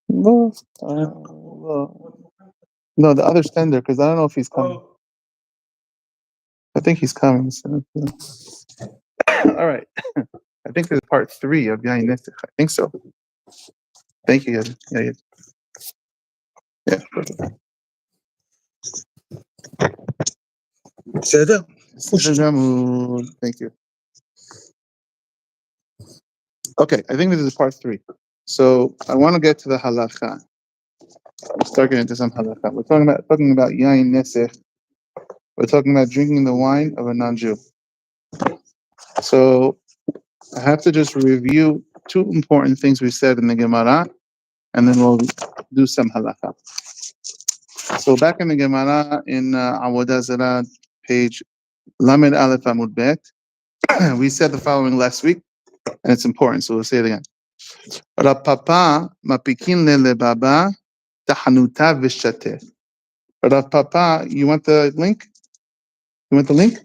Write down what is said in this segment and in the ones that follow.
No, no, the other standard, because I don't know if he's coming. I think he's coming. So, all right. I think there's part 3 of yayin nesech. I think so. Thank you, guys. Yeah. Perfect. Thank you. Okay, I think this is part 3. So I want to get to the halacha. Let's start getting into some halacha. We're talking about yayin nesech. We're talking about drinking the wine of a non-Jew. So I have to just review 2 important things we said in the gemara, and then we'll do some halacha. So back in the gemara in Avodah Zarah, page Lamed Aleph Amud Bet, we said the following last week, and it's important, so we'll say it again. Rav Papa mapikin lebaba tahanuta v'shateh. Rav Papa, you want the link? You want the link?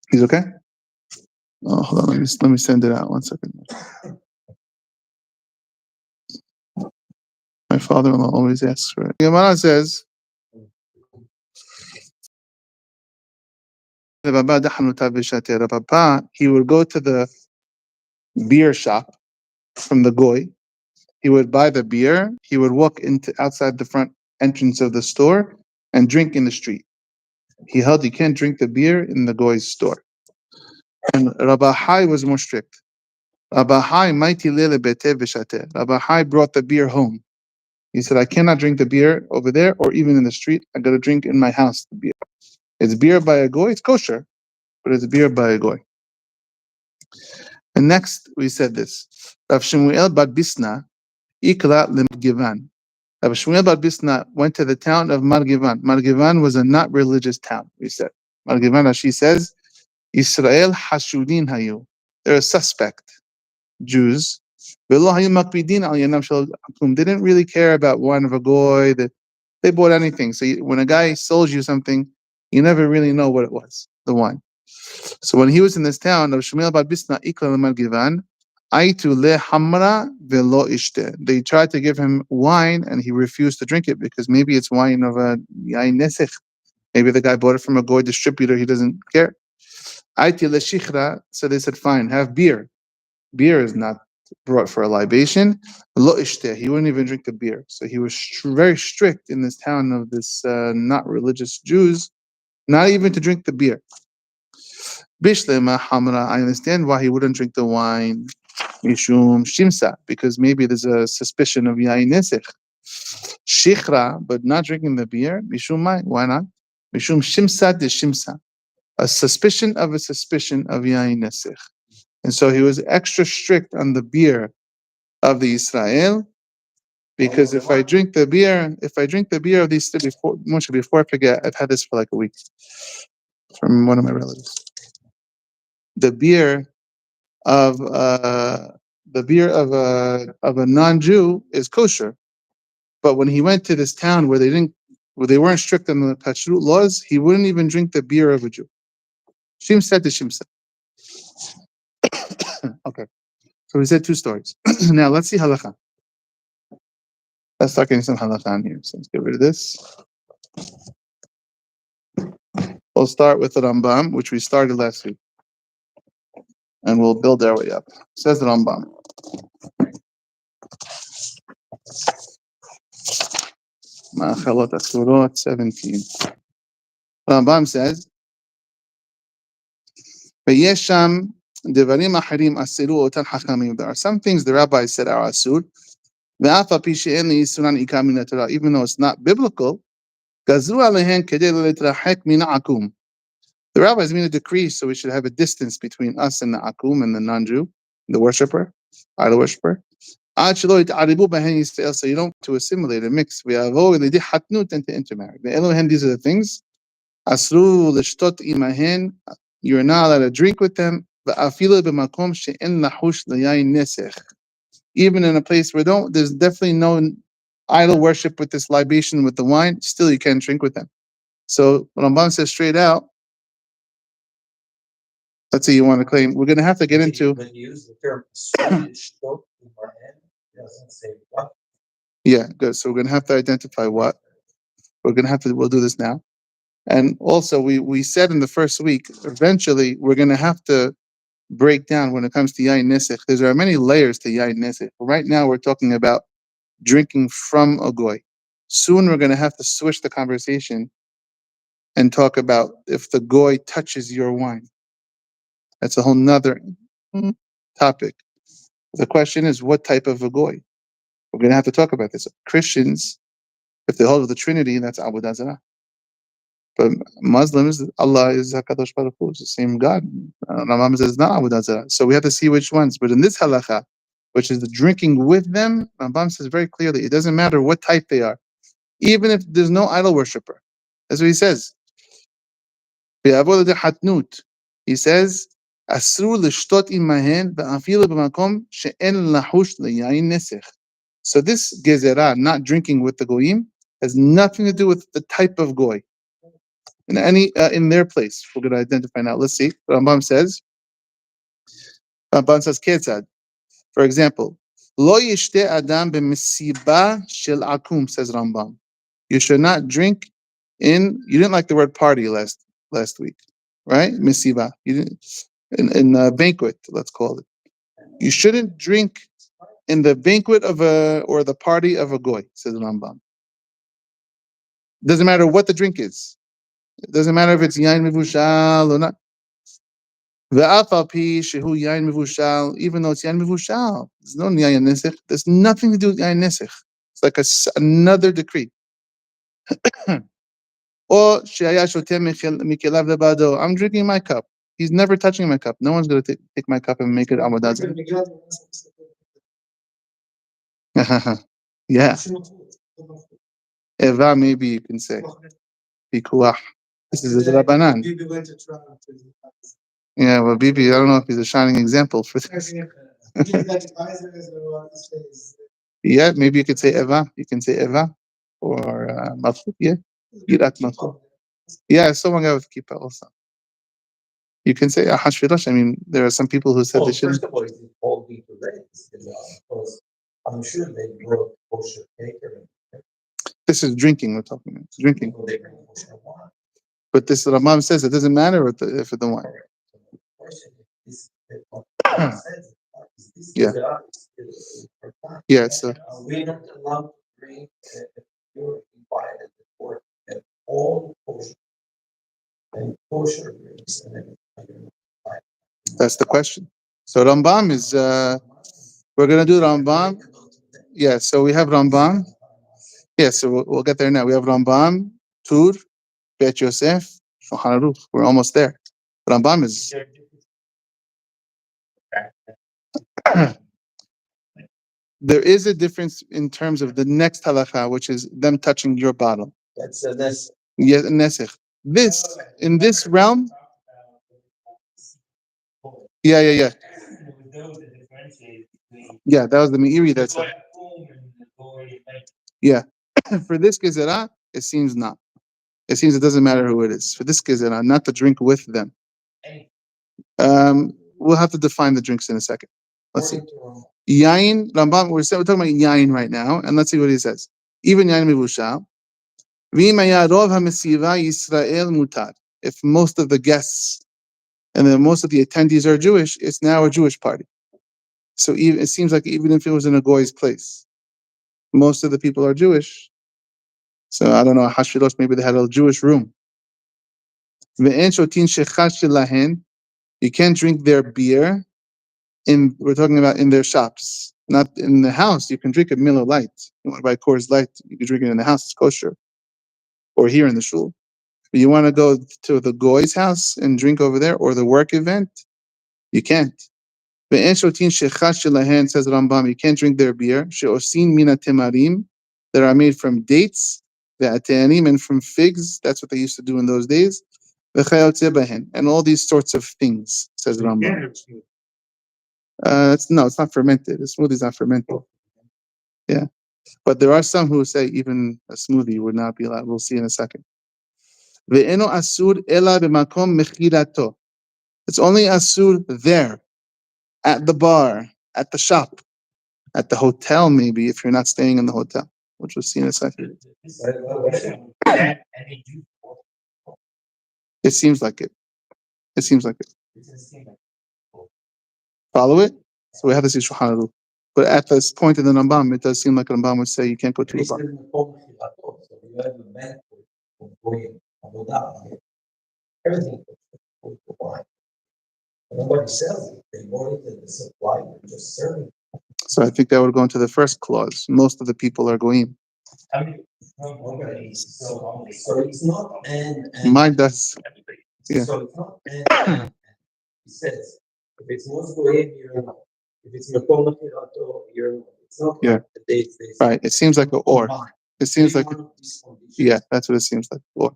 He's okay? Oh, hold on. Let me send it out. 1 second. My father-in-law always asks for it. The Gemara says, Papa, he would go to the beer shop from the goy. He would buy the beer. He would walk outside the front entrance of the store and drink in the street. He held you can't drink the beer in the goy's store. And Rabbi Hai was more strict. Rabbi Hai brought the beer home. He said, I cannot drink the beer over there or even in the street. I got to drink in my house the beer. It's beer by a goy. It's kosher, but it's beer by a goy. And next, we said this. Rav Shmuel bar Bisna ikla leMargivan. Rav Shmuel bar Bisna went to the town of Margivan. Margivan was a not religious town, we said. Margivan, as she says, Israel hashudin hayu. They're a suspect. Jews. They didn't really care about wine of a goy. They bought anything. So when a guy sold you something, you never really know what it was, the wine. So when he was in this town of Shmuel bar Bisna ikla leMargivan, aitu lehamra velo ishte. They tried to give him wine and he refused to drink it because maybe it's wine of a yayin nesech. Maybe the guy bought it from a goy distributor. He doesn't care. Aitu leshichra. So they said, fine, have beer. Beer is not brought for a libation. Lo ishte. He wouldn't even drink the beer. So he was very strict in this town of this not religious Jews, not even to drink the beer. Bishlema hamra. I understand why he wouldn't drink the wine. Mishum shimsa, because maybe there's a suspicion of yayin nesech. Shichra, but not drinking the beer. Mishum mai. Why not? Mishum shimsa de shimsa. A suspicion of yayin nesech. And so he was extra strict on the beer of the Israel, because if I drink the beer of these before I forget, I've had this for like a week from one of my relatives. The beer of a non-Jew is kosher, but when he went to this town where they weren't strict on the kashrut laws, he wouldn't even drink the beer of a Jew. Shimsa to shimsa. Okay, so we said 2 stories. Now let's see halacha. Let's start getting some halacha on here. So let's get rid of this. We'll start with the Rambam, which we started last week, and we'll build our way up. Says the Rambam. Ma'achalot Asurot 17. Rambam says, "V'yesham devarim acharim asiru otan hachamim." There are some things the rabbis said are asur. Ve'af al pi she'en li'isuran ikar min haTorah, even though it's not biblical. Gazru alehen kedei litrachek min ha'akum. The rabbis made a decree, so we should have a distance between us and the akum and the non-Jew, the worshipper, idol worshipper. So you don't to assimilate or mix. And to intermarry. These are the things. You're not allowed to drink with them. Even in a place where there's definitely no idol worship with this libation with the wine, still you can't drink with them. So Rambam says straight out, Let's say you want to claim. We're going to have to get into. When you use the term shtot in our hand, it doesn't say what. Yeah, good. So we're going to have to identify what. We're going to have to. We'll do this now. And also, we said in the first week, eventually we're going to have to break down when it comes to yayin nesech. There are many layers to yayin nesech. Right now, we're talking about drinking from a goy. Soon, we're going to have to switch the conversation and talk about if the goy touches your wine. That's a whole nother topic. The question is, what type of a goy? We're going to have to talk about this. Christians, if they hold with the Trinity, that's Avodah Zarah. But Muslims, Allah is HaKadosh Baruch Hu, it's the same God. Rambam says not Avodah Zarah. So we have to see which ones. But in this halacha, which is the drinking with them, Rambam says very clearly, it doesn't matter what type they are, even if there's no idol worshiper. That's what he says. He says, "Asru l'shtot imahen va'afilu b'makom she'en lahush leyayin nesech." So this gezerah, not drinking with the goyim, has nothing to do with the type of goy. In their place, we're going to identify now. Let's see. Rambam says, Ketzad. For example, Lo yishte adam b'mesiba shel akum, says Rambam. You should not drink in. You didn't like the word party last week, right? Mesiba. You didn't in a banquet. Let's call it. You shouldn't drink in the banquet of or the party of a goy, says Rambam. Doesn't matter what the drink is. It doesn't matter if it's yayin mivushal or not. Yayin mivushal, even though it's yayin mivushal, there's no yayin nesech. There's nothing to do with yayin nesech. It's like another decree. Or I'm drinking my cup. He's never touching my cup. No one's going to take my cup and make it Avodah Zarah. Yeah. Eva, maybe you can say. Pikuach. This is a Rabbanan. Yeah, well, Bibi, I don't know if he's a shining example for this. Yeah, maybe you could say Eva. You can say Eva or Malchut. Yeah, Yirat Malchut. Yeah, someone got with kippah also. You can say Hashvirosh. I mean, there are some people who said they shouldn't. First of all, it's all me to raise because I'm sure they brought kosher cake. This is drinking. We're talking about. It's drinking. They bring kosher wine. But this Ramam says it doesn't matter if it's the wine. Yeah. Yeah. So we're not allowed to drink pure invited for all kosher and kosher drinks and everything. That's the question. So Rambam is we're gonna do Rambam. Yeah. So we have Rambam. Yeah. So we'll get there now. We have Rambam, Tur, Bet Yosef, Shulchan Aruch. We're almost there. Rambam is. There is a difference in terms of the next halacha, which is them touching your bottle. That's a nesech. Yes, nesech. This in this realm. Yeah. Yeah, that was the Meiri. That's it. Yeah. For this gezerah, it seems not. It seems it doesn't matter who it is. For this gezerah, not to drink with them. We'll have to define the drinks in a second. Let's see. Yayin, Rambam, we're talking about yayin right now, and let's see what he says. Even yayin mivushal. If most of the guests and then most of the attendees are Jewish, it's now a Jewish party. So it seems like even if it was in a goy's place, most of the people are Jewish. So I don't know, Hashvirosh, maybe they had a Jewish room. You can't drink their beer. We're talking about in their shops, not in the house. You can drink a Miller Lite. You want to buy Coors Light, you can drink it in the house. It's kosher, or here in the shul. But you want to go to the goy's house and drink over there, or the work event, you can't. Says Rambam, you can't drink their beer. She'osin mina temarim, that are made from dates, the ateanim, and from figs. That's what they used to do in those days. And all these sorts of things, says Rambam. No, it's not fermented. The smoothie is not fermented. Yeah. But there are some who say even a smoothie would not be allowed. We'll see in a second. It's only asur there, at the bar, at the shop, at the hotel, maybe if you're not staying in the hotel, which we'll see in a second. It seems like it. It seems like it. Follow it? So we have to see Shulchan Aruch. But at this point in the Rambam, it does seem like the Rambam would say you can't go to the bar. Everything. Nobody sells it. They bought it at the supply. They're just serving. So I think that would go into the first clause. Most of the people are goyim. I mean, so it's not and Mine does. Yeah. So it's not and. He says, if it's not goyim, you're not. If it's mekom mechirato, you're not. It's not like the dates. Right. It seems like an or. It seems like that's what it seems like. Or.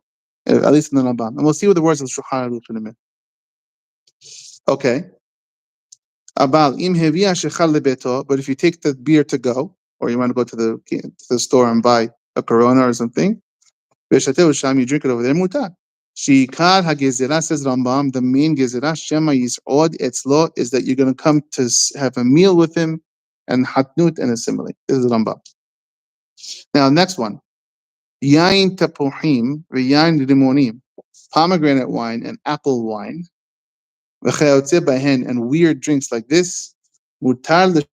At least in the Rambam. And we'll see what the words of Shulchan Aruch in a minute. Okay. But if you take the beer to go, or you want to go to the store and buy a Corona or something, you drink it over there, mutar. Shikar hagezerah, says Rambam, the main gezerah, shema yis'od etzlo, is that you're going to come to have a meal with him and hatnut and assimilate. This is Rambam. Now, next one. Yayin tapuhim, v'yayin rimonim, pomegranate wine and apple wine, and weird drinks like this, mutar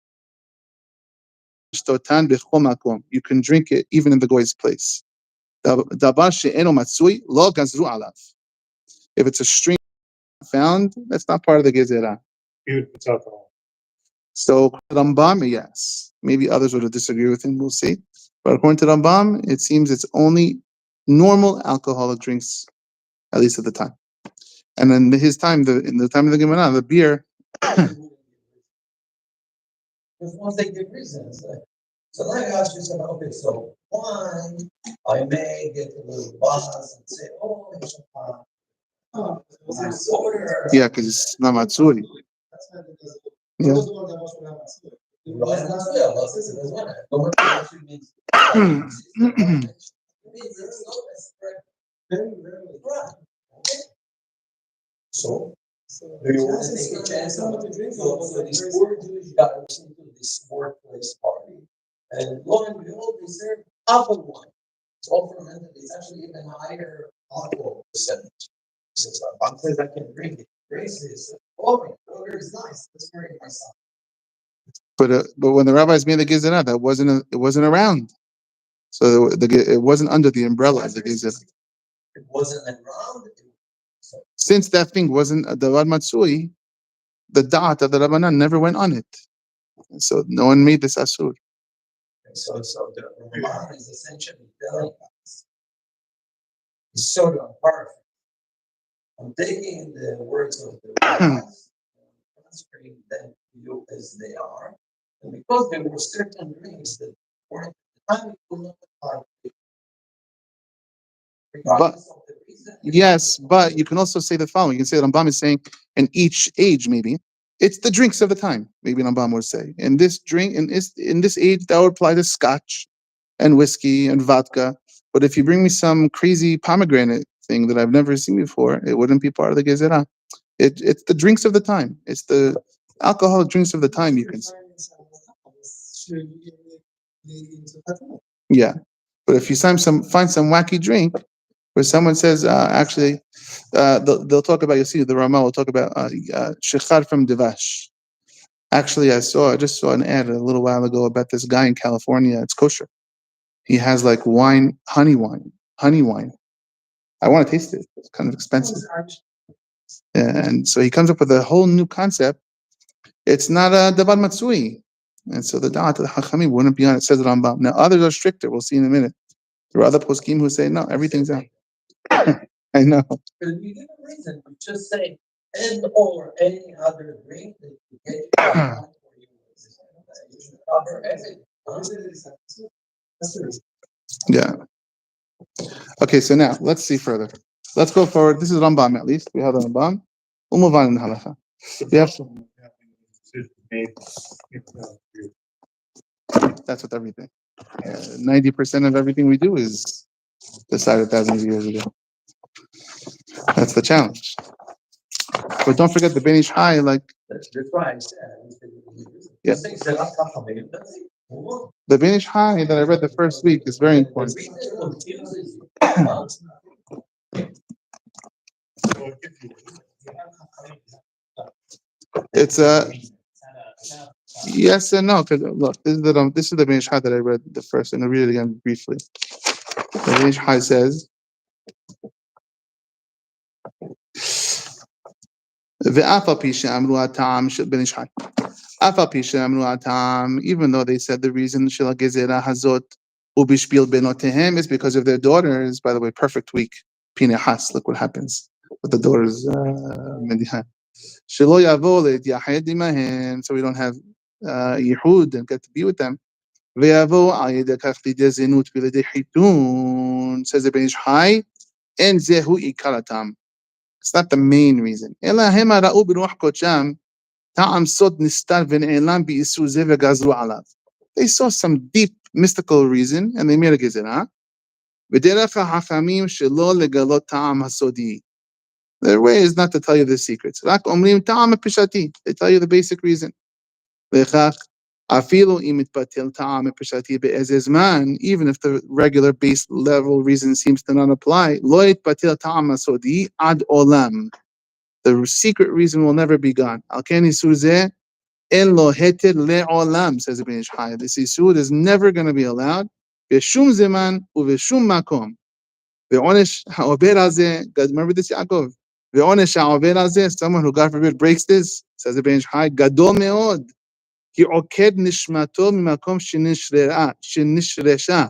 you can drink it even in the goy's place. If it's a string found, that's not part of the gezerah. So Rambam, yes. Maybe others would disagree with him, we'll see. But according to Rambam, it seems it's only normal alcoholic drinks, at least at the time. And in his time, in the time of the Gemara, the beer. Because once they give reasons. So now you ask yourself, okay, so wine, I may get a little buzz and say, oh, it's a soda. Yeah, because it's not matsuri. Yeah. So, do you want to take a chance on what to drink? So these poor Jewish guys listen to this workplace party, and lo and behold, they serve apple wine. It's all fermented. It's actually even higher alcohol percentage. Since I can drink it, grace is oh, it's nice. Let's marry myself. But when the rabbis made the gezerah, it wasn't around. So it wasn't under the umbrella of the gezerah. It wasn't around. Since that thing wasn't a davar matsui, the da'at of the Rabbanan never went on it. So no one made this asur. So the Ramban is essentially telling us, it's sort of perfect. I'm taking the words of the rabbis, transferring them to you as they are, and because there were certain drinks that weren't at the time, it could not apply. Yes, but you can also say the following. You can say that Rambam is saying in each age, maybe it's the drinks of the time. Maybe Rambam would say in this age that would apply to scotch and whiskey and vodka. But if you bring me some crazy pomegranate thing that I've never seen before, it wouldn't be part of the gezerah. It's the drinks of the time. It's the alcoholic drinks of the time. You can say. Yeah, but if you find some wacky drink where someone says, they'll talk about, you'll see the Ramah will talk about shechar from Devash. Actually, I just saw an ad a little while ago about this guy in California. It's kosher. He has like honey wine. I want to taste it. It's kind of expensive. And so he comes up with a whole new concept. It's not a davar matsui. And so the da'at of the Hachamim wouldn't be on it, says Rambam. Now, others are stricter. We'll see in a minute. There are other poskim who say, no, everything's out. I know. But you give a reason. You just say, and or any other drink that you get. Cover everything. Yeah. Okay, so now let's see further. Let's go forward. This is Rambam at least. We have the Rambam. We'll move on in the halacha. That's with everything. 90% of everything we do is decided thousands of years ago. That's the challenge. But don't forget the Ben Ish Hai, like That's why I said. Yeah. The Ben Ish Hai that I read the first week is very important. It's a yes and no. Because look, this is the Ben Ish Hai that I read the first, and I'll read it again briefly. The Ben Ish Hai says. ואף על פי שאמרו הטעם של בן איש חי. אף על פי שאמרו הטעם, even though they said the reason של הגזירה הזאת הוא בשביל בנותיהם is because of their daughters, by the way, perfect week, פנחס, look what happens with the daughters, מדיחה. שלא יבואו להתייחד עמהם, so we don't have ייחוד and get to be with them, ויבואו על ידי כך לידי זינות ולידי חיתון, says the בן איש חי, אין זהו עיקר הטעם. It's not the main reason. אלא הם ראו ברוח קודשם טעם סוד נסתר ונעלם באיסור זה וגזרו עליו. They saw some deep mystical reason and they made a גזירה. ודרך החכמים שלא לגלות טעם הסודי. Their way is not to tell you the secrets. רק אומרים טעם הפשטי. They tell you the basic reason. וכך אפילו אם מתבטל טעם הפשטי באיזה זמן, even if the regular base level reason seems to not apply, לא יתבטל טעם הסודי עד עולם. The secret reason will never be gone. על כן איסור זה אין לו היתר לעולם, says the Ben Ish Hai. This איסור is never going to be allowed בשום זמן ובשום מקום. ועונש העובר הזה, remember this יעקב, ועונש העובר הזה, someone who God forbid breaks this, says the Ben Ish Hai, גדול מאוד. כי עוקד נשמתו ממקום שנשרשה,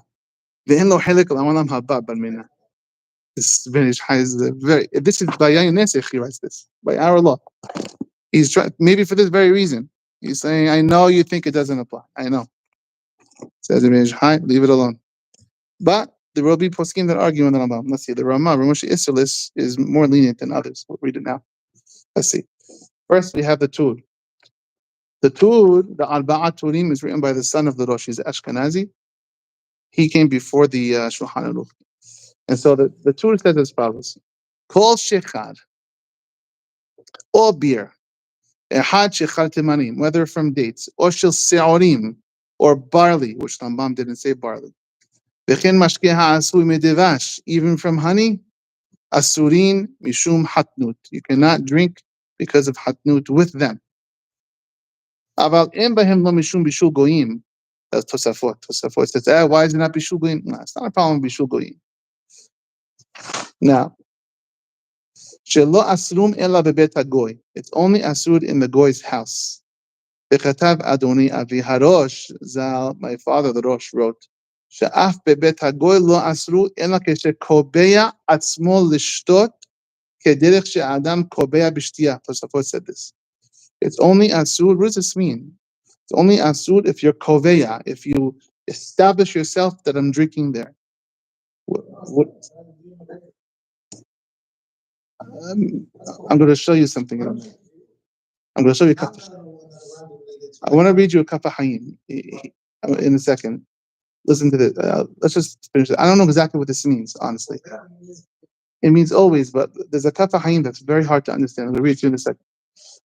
ואין לו חלק לעולם הבא במדינה. This Ben Ish Hai is this is by yayin nesech, he writes this, by our law. He's trying, maybe for this very reason. He's saying, I know you think it doesn't apply. I know. Says the Ben Ish Hai, leave it alone. But there will be poskim that argue on the Rambam. Let's see, the Ramah, Ramoshi Isilis, is more lenient than others. We'll read it now. Let's see. First, we have the Tur. The Tur, the Arba'at Turim, is written by the son of the Rosh. He's Ashkenazi. He came before the Shulchan Aruch. And so the Tur says as follows. Kol shechar, or beer, ehad shechar temanim, whether from dates, or shel se'orim, or barley, which Rambam didn't say barley. V'chen mashke ha'asui medevash, even from honey, asurin mishum hatnut. You cannot drink because of hatnut with them. Aval en bahem lo mishum bishul goyim. That's Tosafot. Tosafot says, why is it not bishul goyim? No, it's not a problem with bishul goyim. Now, shelo asrum ela bebet hagoy. It's only asur in the goy's house. V'chatav Adoni Avi Harosh Zal, my father the Rosh wrote, she'af bebet hagoy lo asru ela keshekobeya atzmo lishtot kederech she'adam kobeya b'shtiyah. Tosafot said this. It's only asur. What does this mean? It's only asur if you're koveya, if you establish yourself that I'm drinking there. I'm going to show you something. I'm going to show you. I want to read you a Kafa Hayim in a second. Listen to this. Let's just finish it. I don't know exactly what this means, honestly. It means always, but there's a Kafa Hayim that's very hard to understand. I'm going to read it to you in a second.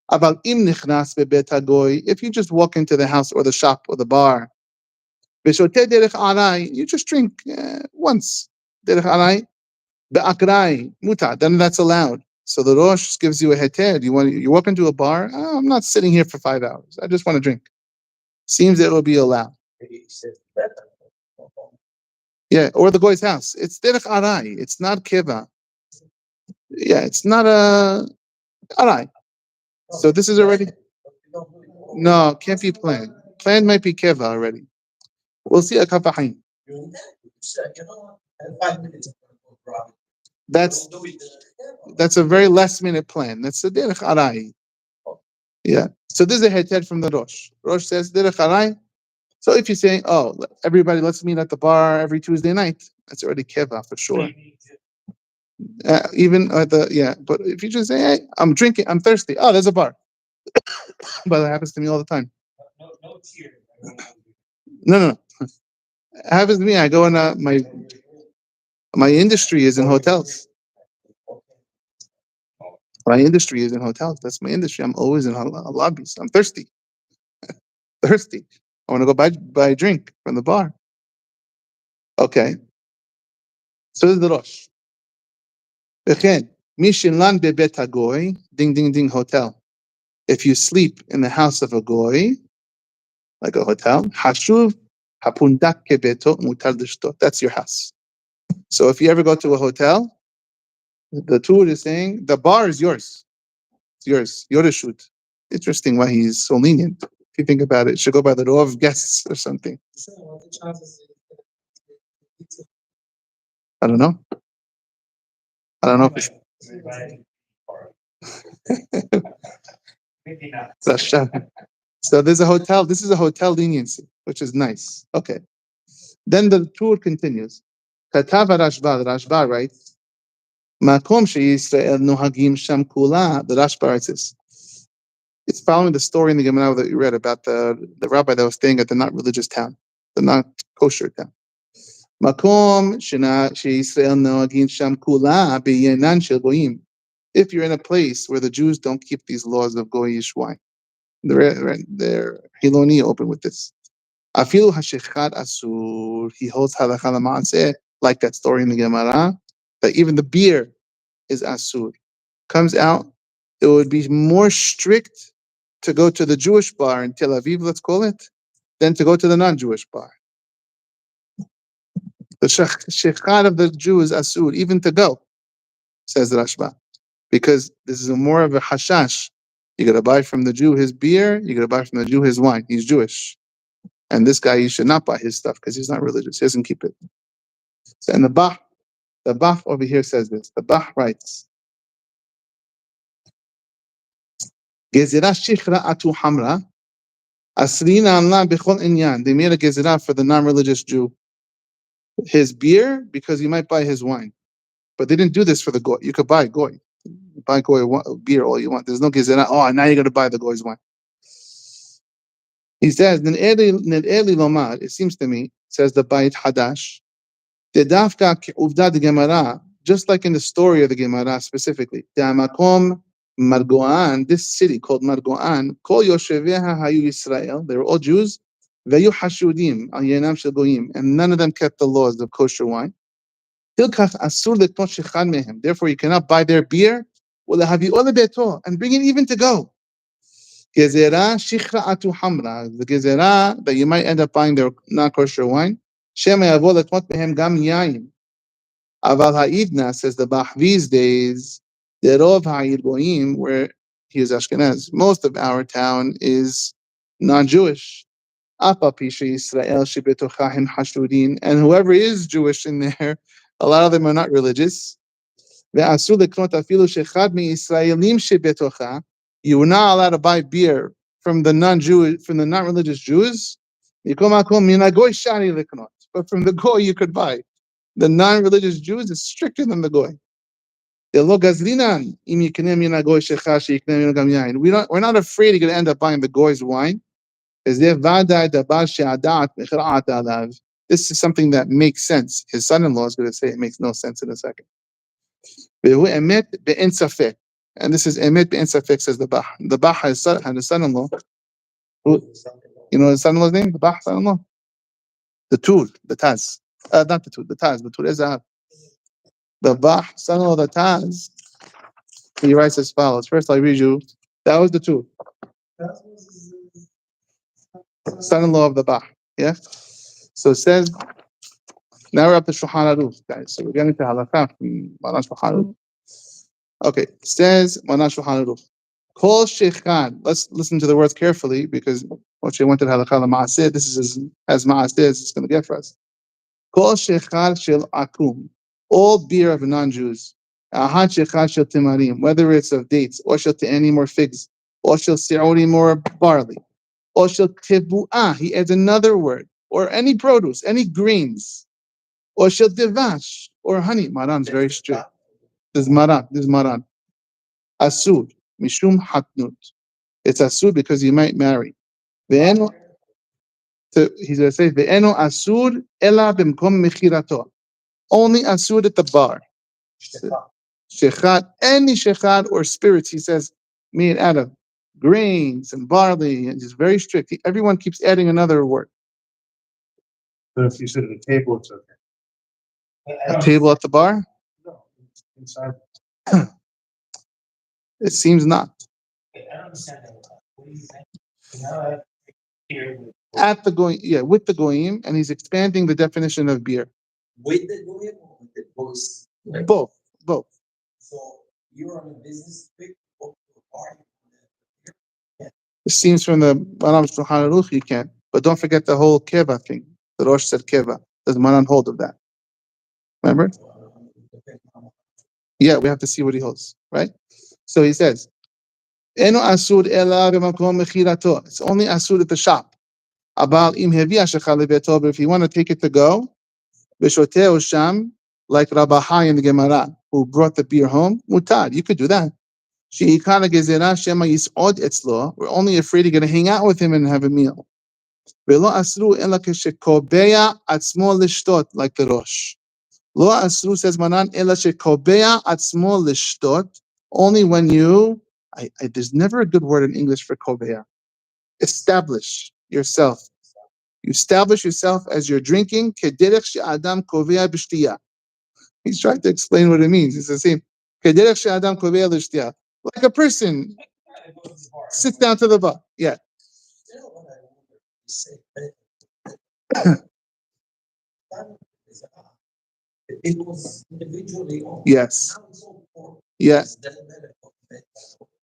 About im nichnas bebet hagoy, if you just walk into the house or the shop or the bar, b'shotei derech aray, you just drink once. Derech aray, be'akray, muta, then that's allowed. So the Rosh gives you a heter. You walk into a bar, I'm not sitting here for 5 hours. I just want to drink. Seems that it will be allowed. Yeah, or the goy's house. It's derech aray. It's not keva. Yeah, it's not a aray. So this is already no, can't be planned. Planned might be keva already. We'll see a kafahim. That's a very last minute plan. That's a derech aray. Yeah. So this is a heter from the Rosh. Rosh says derech aray. So if you're saying, oh, everybody, let's meet at the bar every Tuesday night, that's already keva for sure. Even at but if you just say, hey, I'm drinking, I'm thirsty. Oh, there's a bar. But that happens to me all the time. No. It happens to me. I go in my industry is in hotels. My industry is in hotels. That's my industry. I'm always in lobbies. I'm thirsty. Thirsty. I want to go buy a drink from the bar. Okay. So this is the Rosh. Again, Mishinlan bebet hagoy, ding ding ding hotel. If you sleep in the house of a goy, like a hotel, hashuv hapundak kebeto mutar lishtot. That's your house. So if you ever go to a hotel, the tour is saying the bar is yours. It's yours. Yoreshut. Interesting why he's so lenient. If you think about it, it should go by the row of guests or something. I don't know. I don't know if it's So there's a hotel. This is a hotel leniency, which is nice. Okay. Then the tour continues. Katava Rashba, the Rashba writes, Makom sheYisrael nohagim sham kula. The Rashba writes this. It's following the story in the Gemara that you read about the rabbi that was staying at the not religious town, the not kosher town. Makom sheYisrael nohagim sham kula beyenan shel goyim. If you're in a place where the Jews don't keep these laws of goyish wine, they're Hiloni open with this. Afilu hashechat asur. He holds halacha l'maaseh, like that story in the Gemara, that even the beer is asur. Comes out, it would be more strict to go to the Jewish bar in Tel Aviv, let's call it, than to go to the non-Jewish bar. The shechat of the Jew is asur, even to go, says Rashba, because this is more of a hashash. You got to buy from the Jew his beer, you got to buy from the Jew his wine. He's Jewish. And this guy, you should not buy his stuff because he's not religious. He doesn't keep it. So, and the Bach over here says this. The Bach writes, Gezerah shichra atu hamra, asrina Allah bechol inyan. They made a gezerah for the non-religious Jew. His beer, because you might buy his wine. But they didn't do this for the goy. You could buy goy. Buy goy beer all you want. There's no gezerah. Oh, now you're going to buy the goy's wine. He says, lomar, it seems to me, says the Beit Hadash, the Gemara, just like in the story of the Gemara specifically, Margoan, this city called Margoan, Kol Yosheveha Hayu Yisrael, they were all Jews, Vayu Hashudim, Al Yenam Shel Goyim, and none of them kept the laws of kosher wine. Therefore, you cannot buy their beer, and bring it even to go. Gezerah Shichra Atu Hamra, the Gezerah that you might end up buying their non-kosher wine. Shema Yavo Lekmot Behem Gam Yayin. Aval Ha'idna, says the Bach, these days, the Rov Ha'ir Goyim, where he is Ashkenaz, most of our town is non-Jewish. Apa Pisha Yisrael Shebetochahim Hashudin, and whoever is Jewish in there, a lot of them are not religious. Ve'asu leknot afilu shechad miYisraelim shebetocha. You were not allowed to buy beer from the non-Jewish, from the non-religious Jews. But from the goy you could buy. The non-religious Jews is stricter than the goy. We're not afraid you're going to end up buying the goy's wine. This is something that makes sense. His son-in-law is going to say it makes no sense in a second. And this is emet be'en safek, says the Bach. The Bach had a son-in-law. You know his son-in-law's name? The Bach son-in-law? The Tur, the Taz. Not the Tur, the Taz. The Tur is the Bach son-in-law, the Taz. He writes as follows. First, I'll read you. That was the Tur. Son-in-law of the Bach. Yeah? So it says, now we're up to Shulchan Aruch, guys. So we're getting to halacha from Shulchan Aruch. Okay, it says, Shulchan Aruch. Kol shechan. Let's listen to the words carefully because what you wanted halacha l'maaseh. This is as maaseh as it's going to get for us. Kol shechar shel akum. All beer of non-Jews. Ahad shechar shel timarim. Whether it's of dates, or shel te'anim or figs, or shel se'orim or barley, or shel tebu'ah. He adds another word. Or any produce, any grains. Or shel devash, or honey. Maran's very strict. This is Maran. Asur, mishum hatnut. It's asur because you might marry. He's going to say, ve'eno asur ela b'mkom mechirato. Only asur at the bar. Shechat, any shechat or spirits, he says, made out of grains and barley, and just very strict. Everyone keeps adding another word. But if you sit at a table, it's okay. A table at the bar? No, inside. It seems not. I don't understand that. What do you think? At the goyim, yeah, with the goyim, and he's expanding the definition of beer. With the goyim or with the boys? Both, both. So you're on a business trip or party? It seems from the Maram Shulchan Aruch you can, but don't forget the whole keva thing. The Rosh said keva. Does Maran hold of that? Remember? Yeah, we have to see what he holds, right? So he says, "Eno asur ela b'makom mechirato." It's only asur at the shop. Abal im hevi ashecha lebeto, but if you want to take it to go, b'shoteo sham, like Rabbi Hai in the Gemara, who brought the beer home, mutar. You could do that. Sheikana gezerah shema yisod etzlo. We're only afraid you're going to hang out with him and have a meal. Velo asru ela keshekobeya atzmo lishtot, like the Rosh. Lo asru, says Manan, ela shekobeya atzmo lishtot. Only when you, there's never a good word in English for kobeya. Establish yourself. You establish yourself as you're drinking. Kederech she'adam koveya b'shtiya. He's trying to explain what it means. It's the same. Kederech she'adam koveya b'shtiya. Like a person sits down to the bar. Yeah. It was individually owned. Yes. Yes.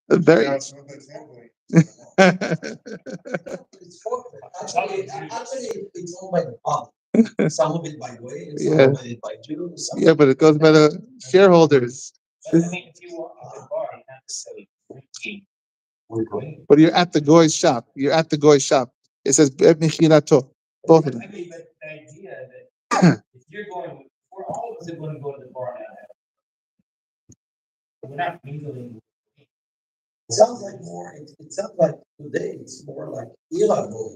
Very. Actually, it's owned by the public. Some of it by way, and some of it by Jews. Yeah, but it goes by the shareholders. But I mean, if you walk to the bar, you have to say drinking. We're going. But you're at the goy's shop. You're at the goy's shop. It says Mechirato. Both of them. I mean, but the idea that if you're going, we're all of us are going to go to the bar now. We're not mingling. It sounds like more. It sounds like today it's more like Eli going.